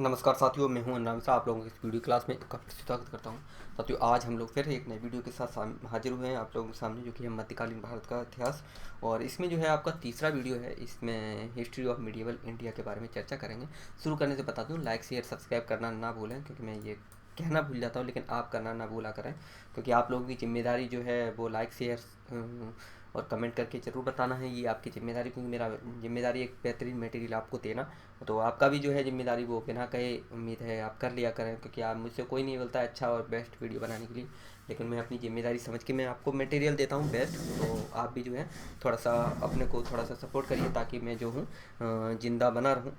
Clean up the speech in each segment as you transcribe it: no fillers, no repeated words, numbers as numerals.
नमस्कार साथियों, मैं हूं अनुराग सा। आप लोगों की इस वीडियो क्लास में काफ़ी स्वागत करता हूं। साथियों, आज हम लोग फिर एक नए वीडियो के साथ हाजिर हुए हैं आप लोगों के सामने, जो कि है मध्यकालीन भारत का इतिहास। और इसमें जो है आपका तीसरा वीडियो है। इसमें हिस्ट्री ऑफ मिडिवल इंडिया के बारे में चर्चा करेंगे। शुरू करने से बता दूं, लाइक शेयर सब्सक्राइब करना ना भूलें, क्योंकि मैं ये कहना भूल जाता हूँ, लेकिन आप करना ना भूला करें, क्योंकि आप लोगों की जिम्मेदारी जो है वो लाइक शेयर और कमेंट करके ज़रूर बताना है। ये आपकी जिम्मेदारी, क्योंकि मेरा जिम्मेदारी एक बेहतरीन मटेरियल आपको देना। तो आपका भी जो है जिम्मेदारी वो बिना कहे उम्मीद है आप कर लिया करें, क्योंकि आप मुझसे कोई नहीं बोलता है अच्छा और बेस्ट वीडियो बनाने के लिए, लेकिन मैं अपनी जिम्मेदारी समझ के मैं आपको मटेरियल देता हूँ बेस्ट। तो आप भी जो है थोड़ा सा अपने को थोड़ा सा सपोर्ट करिए, ताकि मैं जो हूँ ज़िंदा बना रहूँ।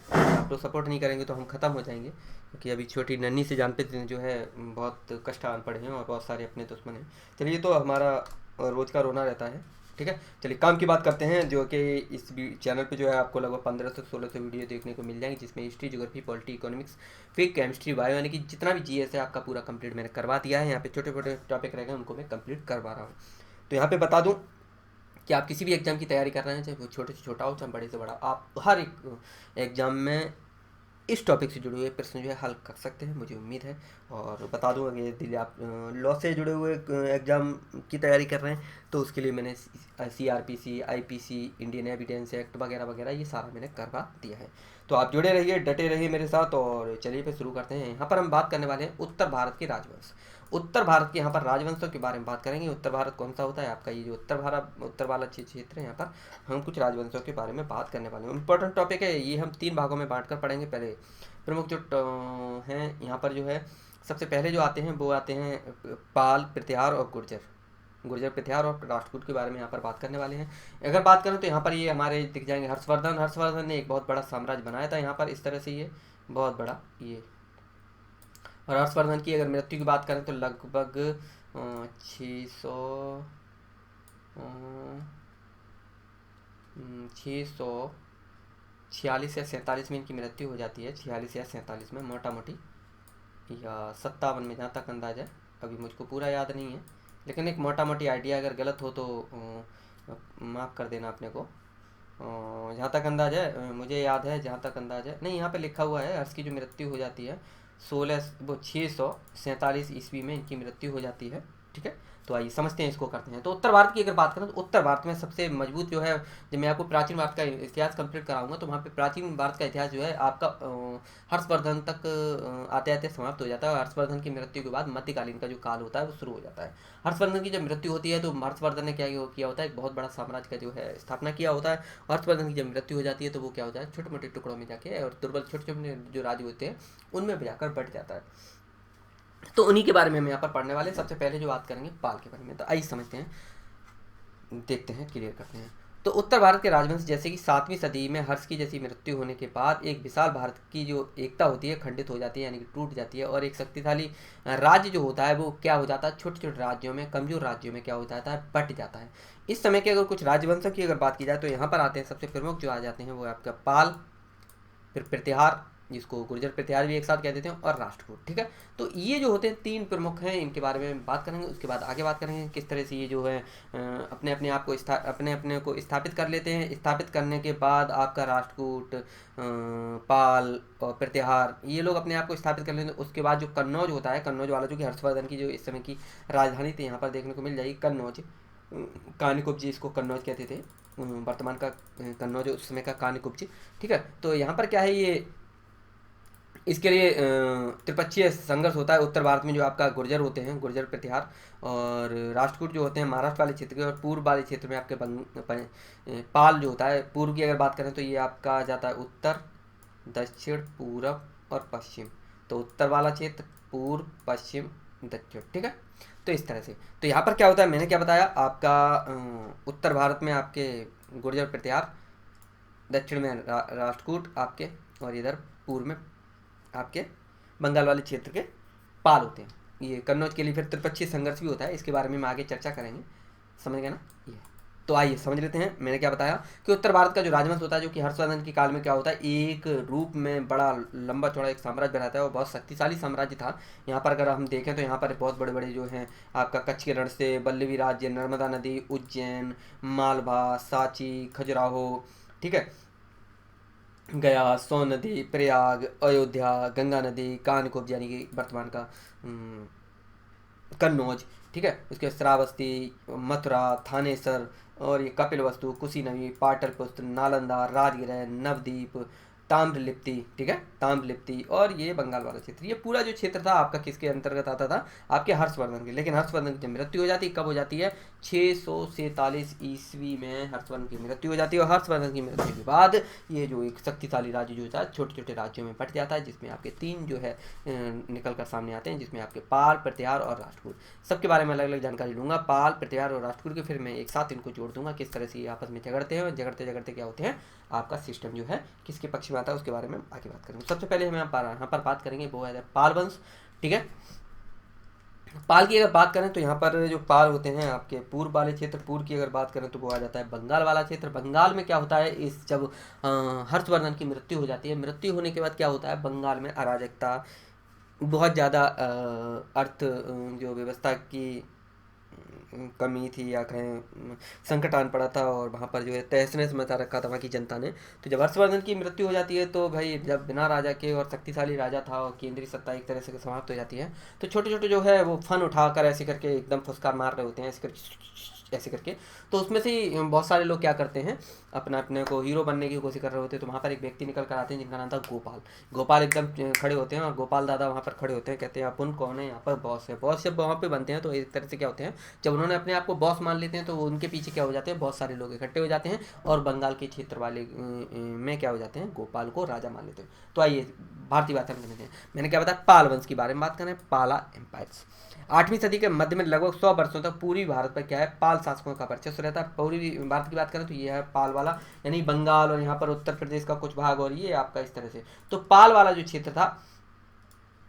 आप लोग सपोर्ट नहीं करेंगे तो हम ख़त्म हो जाएंगे, क्योंकि अभी छोटी नन्ही से जान पे जो है बहुत कष्ट आन पड़े हैं और बहुत सारे अपने दुश्मन हैं। चलिए, तो हमारा रोज़ का रोना रहता है। ठीक है, चलिए काम की बात करते हैं। जो कि इस चैनल पे जो है आपको लगभग 15 से 16 वीडियो देखने को मिल जाएंगे, जिसमें history, geography, polity, economics, physics, chemistry, bio, यानी कि जितना भी जीएस है आपका पूरा कंप्लीट मैंने करवा दिया है। यहाँ पे छोटे छोटे टॉपिक रहेंगे, उनको मैं कंप्लीट करवा रहा हूँ। तो यहाँ पे बता दूँ कि आप किसी भी एग्ज़ाम की तैयारी कर रहे हैं, चाहे वो छोटे से छोटा हो चाहे बड़े से बड़ा, आप हर एक एग्ज़ाम में इस टॉपिक से जुड़े हुए प्रश्न जो है हल कर सकते हैं, मुझे उम्मीद है। और बता दूं, अगर यदि आप लॉ से जुड़े हुए एग्ज़ाम की तैयारी कर रहे हैं, तो उसके लिए मैंने CRPC, IPC, Indian evidence act वगैरह वगैरह ये सारा मैंने करवा दिया है। तो आप जुड़े रहिए, डटे रहिए मेरे साथ। और चलिए फिर शुरू करते हैं। यहाँ पर हम बात करने वाले हैं उत्तर भारत के राजवंश। उत्तर भारत के यहाँ पर राजवंशों के बारे में बात करेंगे। उत्तर भारत कौन सा होता है आपका, ये जो उत्तर वाला क्षेत्र है, यहाँ पर हम कुछ राजवंशों के बारे में बात करने वाले हैं। इंपॉर्टेंट टॉपिक है ये, हम 3 भागों में बांट कर पढ़ेंगे। पहले प्रमुख जो हैं यहाँ पर जो है, सबसे पहले जो आते हैं वो आते हैं पाल, प्रतिहार और गुर्जर। गुर्जर, प्रतिहार और राष्ट्रकूट के बारे में यहाँ पर बात करने वाले हैं। अगर बात करें तो यहाँ पर ये हमारे दिख जाएंगे हर्षवर्धन। हर्षवर्धन ने एक बहुत बड़ा साम्राज्य बनाया था यहाँ पर, इस तरह से ये बहुत बड़ा ये। और हर्षवर्धन की अगर मृत्यु की बात करें तो लगभग 646 या 47 में इनकी मृत्यु हो जाती है। 46 या 47 में मोटा मोटी, या 57 में, जहाँ तक अंदाज़ है। अभी मुझको पूरा याद नहीं है, लेकिन एक मोटा मोटी आइडिया, अगर गलत हो तो माफ़ कर देना अपने को। जहाँ तक अंदाज़ है, मुझे याद है, जहाँ तक अंदाज़ है, नहीं यहाँ पे लिखा हुआ है, हर्ष की जो मृत्यु हो जाती है 647 ईस्वी में इनकी मृत्यु हो जाती है। ठीक है, तो आइए समझते हैं, इसको करते हैं। तो उत्तर भारत की अगर बात करें तो उत्तर भारत में सबसे मजबूत जो है, जब मैं आपको प्राचीन भारत का इतिहास कंप्लीट कराऊंगा, तो वहाँ पे प्राचीन भारत का इतिहास जो है आपका हर्षवर्धन तक आते आते समाप्त हो जाता है। और हर्षवर्धन की मृत्यु के बाद मध्यकालीन का जो काल होता है वो शुरू हो जाता है। हर्षवर्धन की जब मृत्यु होती है तो हर्षवर्धन ने क्या किया होता है, एक बहुत बड़ा साम्राज्य का जो है स्थापना किया होता है। हर्षवर्धन की जब मृत्यु हो जाती है तो वो क्या होता है, छोटे मोटे टुकड़ों में जाके और दुर्बल छोटे छोटे जो राज्य होते हैं उनमें जाकर बढ़ जाता है। तो उन्हीं के बारे में हम यहाँ पर पढ़ने वाले। सबसे पहले जो बात करेंगे पाल के बारे में, तो आइए समझते हैं, देखते हैं, क्लियर करते हैं। तो उत्तर भारत के राजवंश, जैसे कि 7वीं सदी में हर्ष की जैसी मृत्यु होने के बाद एक विशाल भारत की जो एकता होती है खंडित हो जाती है, यानी कि टूट जाती है। और एक शक्तिशाली राज्य जो होता है वो क्या हो जाता है, छोटे छोटे राज्यों में, कमजोर राज्यों में क्या हो जाता है, बट जाता है। इस समय के अगर कुछ राजवंशों की अगर बात की जाए तो यहाँ पर आते हैं, सबसे प्रमुख जो आ जाते हैं वो आपका पाल, फिर प्रतिहार, जिसको गुर्जर प्रतिहार भी एक साथ कह देते हैं, और राष्ट्रकूट। ठीक है, तो ये जो होते हैं 3 प्रमुख हैं, इनके बारे में बात करेंगे। उसके बाद आगे बात करेंगे किस तरह से ये जो है अपने अपने को स्थापित कर लेते हैं। स्थापित करने के बाद आपका राष्ट्रकूट, पाल और प्रतिहार, ये लोग अपने आप को स्थापित कर लेते हैं। उसके बाद जो कन्नौज होता है, कन्नौज वाला जो कि हर्षवर्धन की जो इस समय की राजधानी थी, यहाँ पर देखने को मिल जाएगी कन्नौज। कानिकुब्ज इसको कन्नौज कहते थे, वर्तमान का कन्नौज उस समय का कानिकुब्ज। ठीक है, तो यहाँ पर क्या है, ये इसके लिए त्रिपक्षीय संघर्ष होता है। उत्तर भारत में जो आपका गुर्जर होते हैं, गुर्जर प्रतिहार और राष्ट्रकूट जो होते हैं महाराष्ट्र वाले क्षेत्र के, और पूर्व वाले क्षेत्र में आपके पाल जो होता है। पूर्व की अगर बात करें तो ये आपका आ जाता है उत्तर, दक्षिण, पूरब और पश्चिम। तो उत्तर वाला क्षेत्र, पूर्व, पश्चिम, दक्षिण। ठीक है, तो इस तरह से। तो यहाँ पर क्या होता है, मैंने क्या बताया आपका, उत्तर भारत में आपके गुर्जर प्रतिहार, दक्षिण में राष्ट्रकूट आपके, और इधर पूर्व में आपके बंगाल वाले क्षेत्र के पाल होते हैं। ये कन्नौज के लिए फिर त्रिपक्षीय संघर्ष भी होता है, इसके बारे में हम आगे चर्चा करेंगे। समझ गए ना ये। तो आइए समझ लेते हैं, मैंने क्या बताया कि उत्तर भारत का जो राजवंश होता है, जो कि हर्षवर्धन के काल में क्या होता है, एक रूप में बड़ा लंबा चौड़ा एक साम्राज्य बनाता है, और बहुत शक्तिशाली साम्राज्य था। यहाँ पर अगर हम देखें तो यहाँ पर बहुत बड़े बड़े जो हैं आपका कच्छ के रण से, बल्लवी राज्य, नर्मदा नदी, उज्जैन, मालवा, सांची, खजुराहो। ठीक है, गया, सोन नदी, प्रयाग, अयोध्या, गंगा नदी, कानकुब्ज यानी कि वर्तमान का कन्नौज, ठीक है। उसके श्रावस्ती, मथुरा, थानेसर, और ये कपिलवस्तु, कुशीनगरी, पाटलिपुत्र, नालंदा, राजगृह, नवद्वीप, ताम्रलिप्ति, ठीक है, ताम्रलिप्ति, और ये बंगाल वाला क्षेत्र। ये पूरा जो क्षेत्र था आपका किसके अंतर्गत आता था? आपके हर्षवर्धन के। लेकिन हर्षवर्धन की जब मृत्यु हो जाती है, कब हो जाती है? 647 ईस्वी में हर्षवर्धन की मृत्यु हो जाती है। और हर्षवर्धन की मृत्यु के बाद ये जो एक शक्तिशाली राज्य जो था छोटे छोटे राज्यों में बट जाता है, जिसमें आपके 3 जो है निकल कर सामने आते हैं, जिसमें आपके पाल, प्रतिहार और राष्ट्रकूट। सबके बारे में अलग अलग जानकारी लूंगा, पाल, प्रतिहार और राष्ट्रकूट के। फिर मैं एक साथ इनको जोड़ दूंगा किस तरह से ये आपस में झगड़ते हैं, और झगड़ते झगड़ते क्या होते हैं, आपका सिस्टम जो है किसके पक्ष में आता है, उसके बारे में आगे बात करेंगे। सबसे पहले हम यहाँ पर बात करेंगे वो है पाल वंश, ठीक है। पाल की अगर बात करें तो यहाँ पर जो पाल होते हैं आपके पूर्व वाले क्षेत्र, पूर्व की अगर बात करें तो वो आ जाता है बंगाल वाला क्षेत्र। बंगाल में क्या होता है, इस जब हर्षवर्धन की मृत्यु हो जाती है, मृत्यु होने के बाद क्या होता है, बंगाल में अराजकता, बहुत ज़्यादा जो व्यवस्था की कमी थी या कहें संकट आन पड़ा था, और वहाँ पर जो है तहस नहस मचा रखा था वहाँ की जनता ने। तो जब हर्षवर्धन की मृत्यु हो जाती है तो भाई जब बिना राजा के और शक्तिशाली राजा था और केंद्रीय सत्ता एक तरह से समाप्त हो जाती है, तो छोटे छोटे जो है वो फन उठाकर ऐसे करके एकदम फुसकार मार रहे होते हैं ऐसे करके। तो उसमें से ही बहुत सारे लोग क्या करते हैं, अपने को हीरो बनने की कोशिश कर रहे होते हैं। तो वहाँ पर एक व्यक्ति निकल कर आते हैं जिनका नाम था गोपाल। गोपाल एकदम खड़े होते हैं, और गोपाल दादा वहाँ पर खड़े होते हैं, कहते हैं अपन कौन है, यहाँ पर बॉस है। बॉस जब वहाँ पे बनते हैं तो एक तरह से क्या होते हैं, जब उन्होंने अपने आप को बॉस मान लेते हैं तो उनके पीछे क्या हो जाते हैं, बहुत सारे लोग इकट्ठे हो जाते हैं, और बंगाल के क्षेत्र वाले में क्या हो जाते हैं, गोपाल को राजा मान लेते हैं। तो आइए भारतीय बात करते हैं। मैंने क्या बताया, पाल वंश के बारे में बात करें। पाला एम्पायर्स 8वीं सदी के मध्य में लगभग 100 वर्षों तक पूर्वी भारत पर क्या है, पाल शासकों का वर्चस्व रहता है। पूर्वी भारत की बात करें तो ये है पाल वाला, यानी बंगाल और यहाँ पर उत्तर प्रदेश का कुछ भाग, और ये आपका इस तरह से। तो पाल वाला जो क्षेत्र था,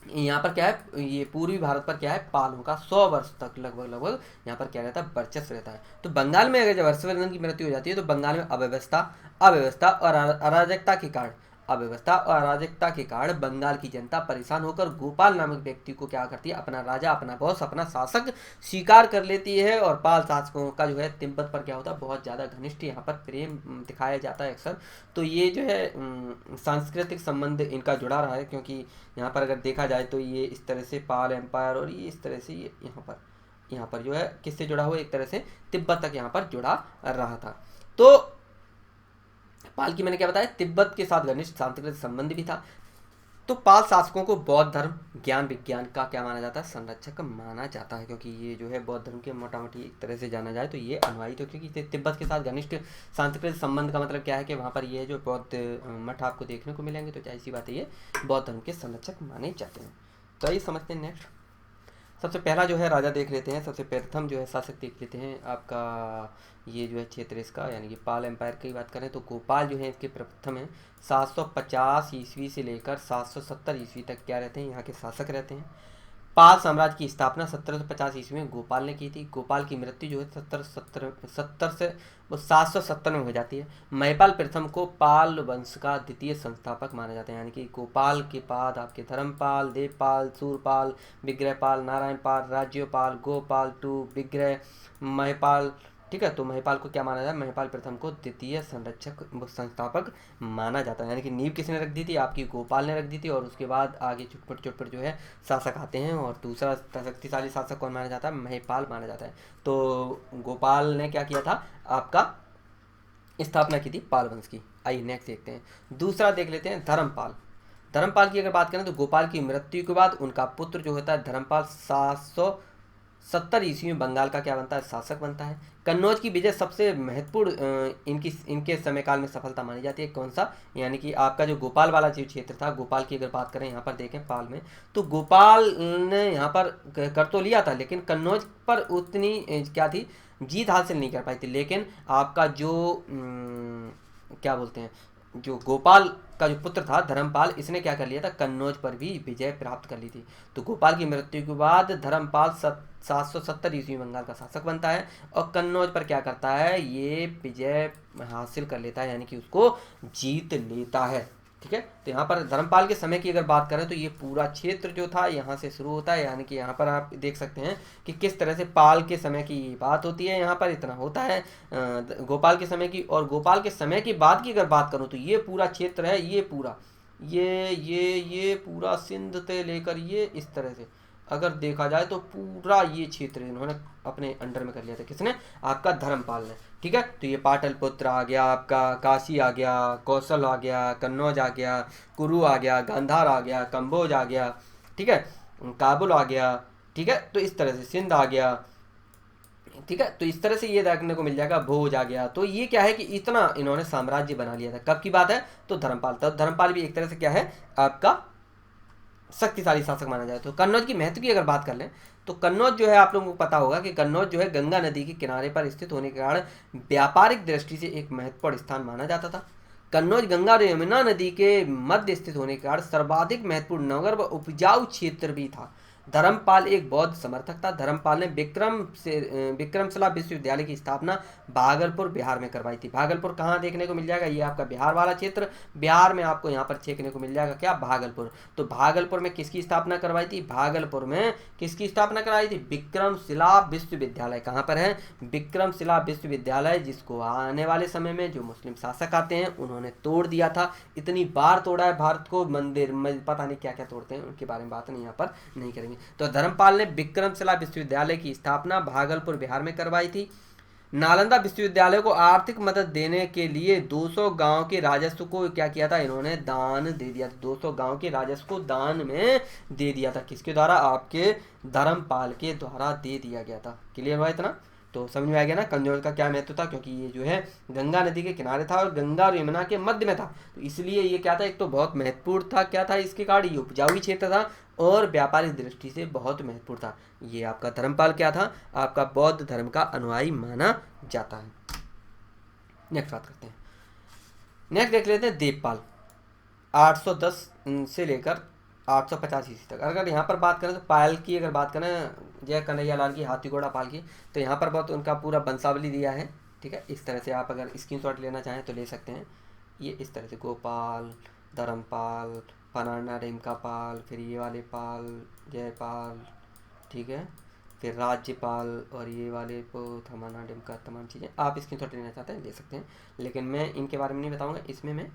यहाँ पर क्या है, ये पूर्वी भारत पर क्या है, पालों का 100 वर्ष तक लगभग यहाँ पर क्या रहता है, वर्चस्व रहता है। तो बंगाल में अगर जब हर्षवर्धन की मृत्यु हो जाती है तो बंगाल में अव्यवस्था और अराजकता के कारण बंगाल की जनता परेशान होकर गोपाल नामक व्यक्ति को क्या करती है, अपना राजा, अपना बॉस, अपना शासक स्वीकार कर लेती है। और पाल शासकों का जो है तिब्बत पर क्या होता है, बहुत ज़्यादा घनिष्ठ यहाँ पर प्रेम दिखाया जाता है अक्सर। तो ये जो है सांस्कृतिक संबंध इनका जुड़ा रहा है, क्योंकि यहाँ पर अगर देखा जाए तो ये इस तरह से पाल एम्पायर, और ये इस तरह से ये यहाँ पर जो है किससे जुड़ा हुआ, एक तरह से तिब्बत तक यहाँ पर जुड़ा रहा था। तो पाल की मैंने क्या बताया, तिब्बत के साथ घनिष्ठ सांस्कृतिक संबंध भी था। तो पाल शासकों को बौद्ध धर्म, ज्ञान विज्ञान का क्या माना जाता है, संरक्षक माना जाता है, क्योंकि ये जो है बौद्ध धर्म के मोटा मोटी एक तरह से जाना जाए तो ये अनुयायी। तो क्योंकि तिब्बत के साथ घनिष्ठ सांस्कृतिक संबंध का मतलब क्या है कि वहाँ पर ये जो बौद्ध मठ आपको देखने को मिलेंगे, तो ऐसी बात है ये बौद्ध धर्म के संरक्षक माने जाते हैं। तो आइए समझते हैं नेक्स्ट। सबसे पहला जो है राजा देख लेते हैं, सबसे प्रथम जो है शासक देख लेते हैं आपका, ये जो है क्षेत्र इसका, यानी कि पाल एम्पायर की बात करें तो गोपाल जो है इसके प्रथम है। 750 ईस्वी से लेकर 770 ईस्वी तक क्या रहते हैं, यहाँ के शासक रहते हैं। पाल साम्राज्य की स्थापना 1750 ईस्वी में गोपाल ने की थी। गोपाल की मृत्यु जो है 770 में हो जाती है। महिपाल प्रथम को पाल वंश का द्वितीय संस्थापक माना जाता है, यानी कि गोपाल के बाद आपके धर्मपाल, देवपाल, सूरपाल, विग्रहपाल, नारायणपाल, राज्यपाल, गोपाल टू विग्रह, महिपाल, ठीक है। तो महिपाल को क्या माना जाता है, महिपाल प्रथम को द्वितीय संस्थापक माना जाता है, यानी कि नींव किसने रख दी थी, आपकी गोपाल ने रख दी थी। और उसके बाद आगे चुटपुट जो है शासक आते हैं, और दूसरा शक्तिशाली शासक कौन माना जाता है, महिपाल माना जाता है। तो गोपाल ने क्या किया था, आपका स्थापना की थी पाल वंश की। आइए नेक्स्ट देखते हैं। दूसरा देख लेते हैं धर्मपाल। धर्मपाल की अगर बात करें तो गोपाल की मृत्यु के बाद उनका पुत्र जो होता है धर्मपाल 770 ईस्वी में बंगाल का क्या बनता है, शासक बनता है। कन्नौज की विजय सबसे महत्वपूर्ण इनके समयकाल में सफलता मानी जाती है। कौन सा, यानी कि आपका जो गोपाल वाला जो क्षेत्र था, गोपाल की अगर बात करें यहाँ पर देखें पाल में, तो गोपाल ने यहाँ पर कर तो लिया था, लेकिन कन्नौज पर उतनी क्या थी, जीत हासिल नहीं कर पाई थी। लेकिन आपका जो क्या बोलते हैं, जो गोपाल का जो पुत्र था धर्मपाल, इसने क्या कर लिया था, कन्नौज पर भी विजय प्राप्त कर ली थी। तो गोपाल की मृत्यु के बाद धर्मपाल 770 ईस्वी बंगाल का शासक बनता है, और कन्नौज पर क्या करता है, ये विजय हासिल कर लेता है, यानी कि उसको जीत लेता है। ठीक है। तो यहाँ पर धर्मपाल के समय की अगर बात करें तो ये पूरा क्षेत्र जो था यहाँ से शुरू होता है, यानी कि यहाँ पर आप देख सकते हैं कि किस तरह से पाल के समय की बात होती है। यहाँ पर इतना होता है गोपाल के समय की, और गोपाल के समय की बाद की अगर बात करूँ तो ये पूरा क्षेत्र है, ये पूरा ये पूरा सिंध से लेकर ये इस तरह से अगर देखा जाए तो पूरा ये क्षेत्र इन्होंने अपने अंडर में कर लिया था। किसने? आपका धर्मपाल ने। ठीक है। तो ये पाटलिपुत्र आ गया, आपका काशी आ गया, कौशल आ गया, कन्नौज आ गया, कुरु आ गया, गांधार आ गया, कंबोज आ गया, ठीक है, काबुल आ गया, ठीक है। तो इस तरह से सिंध आ गया, ठीक है। तो इस तरह से ये देखने को मिल जाएगा, भोज आ गया। तो ये क्या है कि इतना इन्होंने साम्राज्य बना लिया था। कब की बात है? तो धर्मपाल। तब धर्मपाल भी एक तरह से क्या है, आपका शक्तिशाली शासक माना जाए। तो कन्नौज की महत्व की अगर बात कर लें तो कन्नौज जो है, आप लोगों को पता होगा कि कन्नौज जो है गंगा नदी के किनारे पर स्थित होने के कारण व्यापारिक दृष्टि से एक महत्वपूर्ण स्थान माना जाता था। कन्नौज गंगा और यमुना नदी के मध्य स्थित होने के कारण सर्वाधिक महत्वपूर्ण नगर व उपजाऊ क्षेत्र भी था। धर्मपाल एक बौद्ध समर्थक था। धर्मपाल ने विक्रमशिला विश्वविद्यालय की स्थापना भागलपुर बिहार में करवाई थी। भागलपुर कहाँ देखने को मिल जाएगा? ये आपका बिहार वाला क्षेत्र, बिहार में आपको यहाँ पर देखने को मिल जाएगा क्या? भागलपुर। तो भागलपुर में किसकी स्थापना करवाई थी? भागलपुर में किसकी स्थापना कराई थी? विक्रमशिला विश्वविद्यालय। कहाँ पर है? विक्रमशिला विश्वविद्यालय, जिसको आने वाले समय में जो मुस्लिम शासक आते हैं उन्होंने तोड़ दिया था। इतनी बार तोड़ा है भारत को, मंदिर पता नहीं क्या क्या तोड़ते हैं, उनके बारे में बात नहीं यहाँ पर नहीं करेंगे। तो धर्मपाल ने विक्रमशिला विश्वविद्यालय की स्थापना भागलपुर बिहार में करवाई थी। नालंदा विश्वविद्यालय को आर्थिक मदद देने के लिए 200 गांव के राजस्व को क्या किया था? इन्होंने दान दे दिया था। 200 गांव के राजस्व को दान में दे दिया था। किसके द्वारा? आपके धर्मपाल के द्वारा दे दिया गया था। क्लियर हुआ इतना? तो समझ में आ गया ना कन्नौज का क्या महत्व था, क्योंकि ये जो है गंगा नदी के किनारे था और गंगा और यमुना के मध्य में था। तो इसलिए ये क्या था, एक तो बहुत महत्वपूर्ण था। क्या था इसके कारण? ये उपजाऊ क्षेत्र था और व्यापारिक दृष्टि से बहुत महत्वपूर्ण था। ये आपका धर्मपाल क्या था? आपका बौद्ध धर्म का अनुयायी माना जाता है। नेक्स्ट बात करते हैं। नेक्स्ट देख लेते हैं देवपाल। 810 से लेकर 885 ईस्वी तक। अगर यहाँ पर बात करें तो पाल की अगर बात करें, जय कन्हैया लाल की, हाथी घोड़ा पाल की, तो यहाँ पर बहुत उनका पूरा वंशावली दिया है। ठीक है। इस तरह से आप अगर स्क्रीनशॉट लेना चाहें तो ले सकते हैं। ये इस तरह से गोपाल, धर्मपाल, पनाना रेमका पाल, फिर ये वाले पाल, जयपाल, ठीक है, फिर राज्यपाल, और ये वाले को थमाना डेमका, तमाम चीज़ें आप स्क्रीनशॉट लेना चाहते हैं ले सकते हैं। लेकिन मैं इनके बारे में नहीं बताऊंगा, इसमें मैं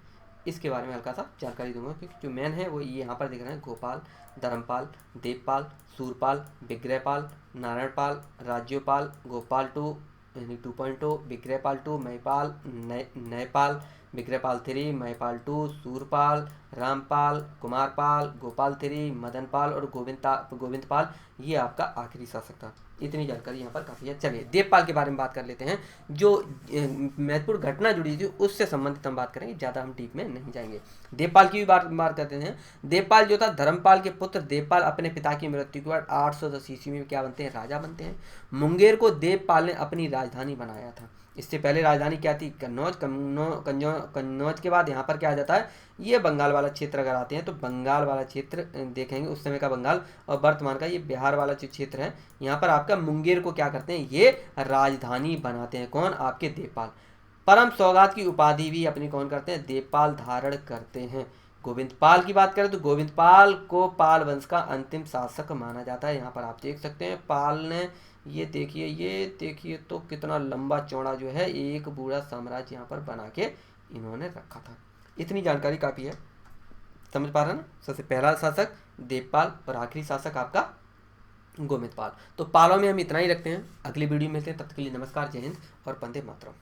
इसके बारे में हल्का सा जानकारी दूंगा, क्योंकि जो मेन है वो ये यहाँ पर दिख रहे हैं: गोपाल, धर्मपाल, देवपाल, सूरपाल, विग्रहपाल, नारायणपाल, राज्यपाल, गोपाल 2 यानी 2.0, विग्रहपाल 2, महिपाल, नयपाल, विग्रहपाल 3, महिपाल 2, सूरपाल, रामपाल, कुमारपाल, गोपाल 3, मदनपाल और गोविंदपाल, ये आपका आखिरी शासक था। इतनी जानकारी यहाँ पर काफ़ी है। चलिए देवपाल के बारे में बात कर लेते हैं। जो महत्वपूर्ण घटना जुड़ी थी उससे संबंधित हम बात करेंगे, ज़्यादा हम डीप में नहीं जाएंगे। देवपाल की भी बात करते हैं। देवपाल जो था, धर्मपाल के पुत्र देवपाल अपने पिता की मृत्यु के बाद 810 ईस्वी में क्या बनते हैं? राजा बनते हैं। मुंगेर को देवपाल ने अपनी राजधानी बनाया था। इससे पहले राजधानी क्या थी? कन्नौज। कन्नौज के बाद यहाँ पर क्या आ जाता है? ये बंगाल वाला क्षेत्र अगर आते हैं तो बंगाल वाला क्षेत्र देखेंगे, उस समय का बंगाल और वर्तमान का ये बिहार वाला जो क्षेत्र है, यहाँ पर आपका मुंगेर को क्या करते हैं? ये राजधानी बनाते हैं। कौन? आपके देवपाल। परम सौगात की उपाधि भी अपनी कौन करते हैं? देवपाल धारण करते हैं। गोविंदपाल की बात करें तो गोविंदपाल को पाल वंश का अंतिम शासक माना जाता है। यहाँ पर आप देख सकते हैं पाल ने, ये देखिए तो कितना लंबा चौड़ा जो है एक पूरा साम्राज्य यहाँ पर बना के इन्होंने रखा था। इतनी जानकारी काफ़ी है, समझ पा रहे हैं ना? सबसे पहला शासक देवपाल और आखिरी शासक आपका गोविंदपाल। तो पालों में हम इतना ही रखते हैं। अगली वीडियो में मिलते हैं, तब तक के लिए नमस्कार, जय हिंद और वंदे मातरम।